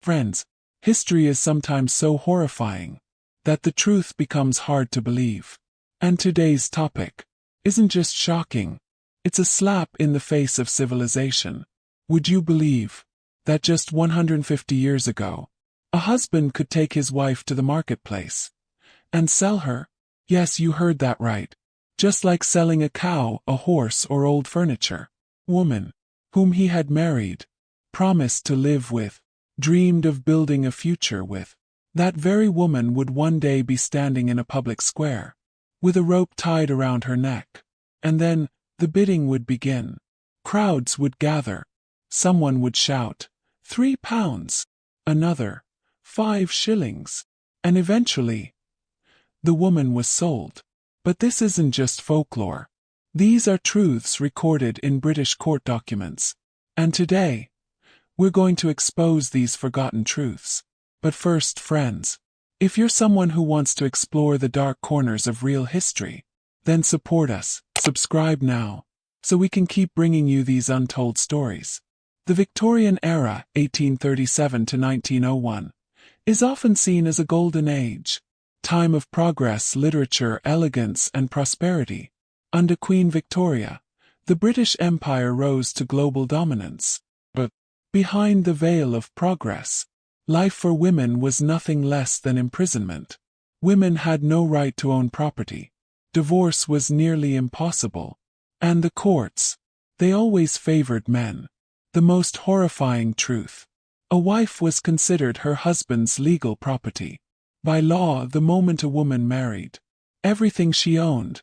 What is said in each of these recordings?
Friends, history is sometimes so horrifying that the truth becomes hard to believe. And today's topic isn't just shocking, it's a slap in the face of civilization. Would you believe that just 150 years ago, a husband could take his wife to the marketplace and sell her? Yes, you heard that right. Just like selling a cow, a horse, or old furniture. Woman, whom he had married, promised to live with, dreamed of building a future with. That very woman would one day be standing in a public square, with a rope tied around her neck. And then, the bidding would begin. Crowds would gather. Someone would shout, £3. Another, 5 shillings. And eventually, the woman was sold. But this isn't just folklore. These are truths recorded in British court documents. And today, we're going to expose these forgotten truths. But first, friends, if you're someone who wants to explore the dark corners of real history, then support us. Subscribe now, so we can keep bringing you these untold stories. The Victorian era, 1837 to 1901, is often seen as a golden age, time of progress, literature, elegance, and prosperity. Under Queen Victoria, the British Empire rose to global dominance. But behind the veil of progress, life for women was nothing less than imprisonment. Women had no right to own property. Divorce was nearly impossible. And the courts, they always favored men. The most horrifying truth: a wife was considered her husband's legal property. By law, the moment a woman married, everything she owned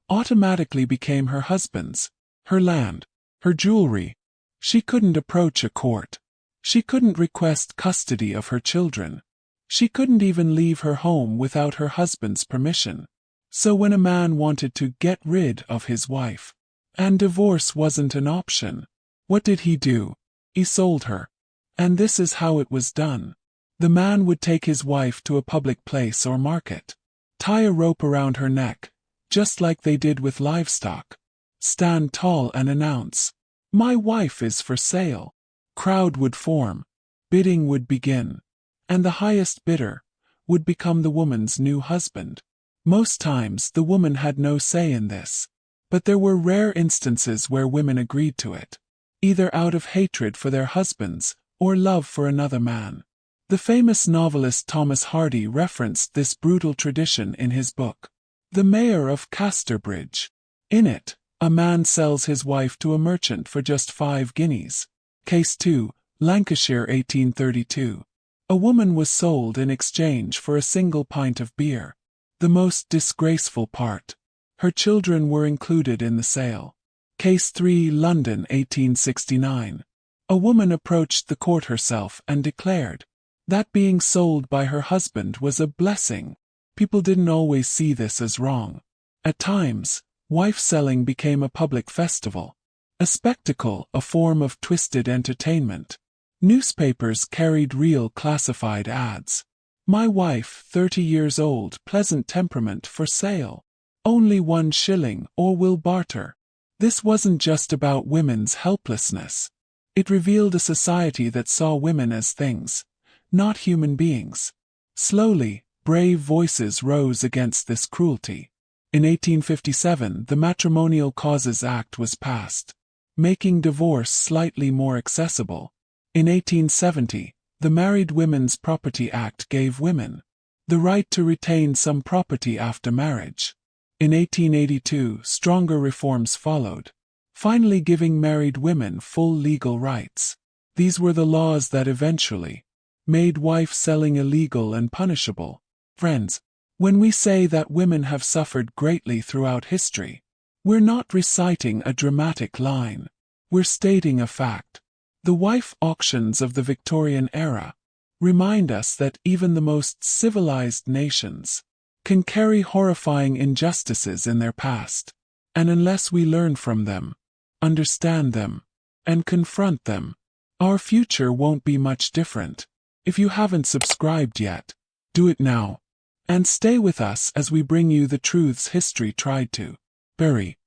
automatically became her husband's. Her land, her jewelry. She couldn't approach a court. She couldn't request custody of her children. She couldn't even leave her home without her husband's permission. So when a man wanted to get rid of his wife, and divorce wasn't an option, what did he do? He sold her. And this is how it was done. The man would take his wife to a public place or market, tie a rope around her neck, just like they did with livestock, stand tall and announce, "My wife is for sale." Crowd would form, bidding would begin, and the highest bidder would become the woman's new husband. Most times the woman had no say in this, but there were rare instances where women agreed to it, either out of hatred for their husbands or love for another man. The famous novelist Thomas Hardy referenced this brutal tradition in his book, The Mayor of Casterbridge. In it, a man sells his wife to a merchant for just 5 guineas. Case 2, Lancashire 1832. A woman was sold in exchange for a single pint of beer. The most disgraceful part: her children were included in the sale. Case 3, London 1869. A woman approached the court herself and declared that being sold by her husband was a blessing. People didn't always see this as wrong. At times, wife selling became a public festival, a spectacle, a form of twisted entertainment. Newspapers carried real classified ads. "My wife, 30 years old, pleasant temperament, for sale. Only 1 shilling, or will barter." This wasn't just about women's helplessness. It revealed a society that saw women as things, not human beings. Slowly, brave voices rose against this cruelty. In 1857, the Matrimonial Causes Act was passed, making divorce slightly more accessible. In 1870, the Married Women's Property Act gave women the right to retain some property after marriage. In 1882, stronger reforms followed, finally giving married women full legal rights. These were the laws that eventually made wife selling illegal and punishable. Friends, when we say that women have suffered greatly throughout history, we're not reciting a dramatic line. We're stating a fact. The wife auctions of the Victorian era remind us that even the most civilized nations can carry horrifying injustices in their past. And unless we learn from them, understand them, and confront them, our future won't be much different. If you haven't subscribed yet, do it now. And stay with us as we bring you the truths history tried to bury.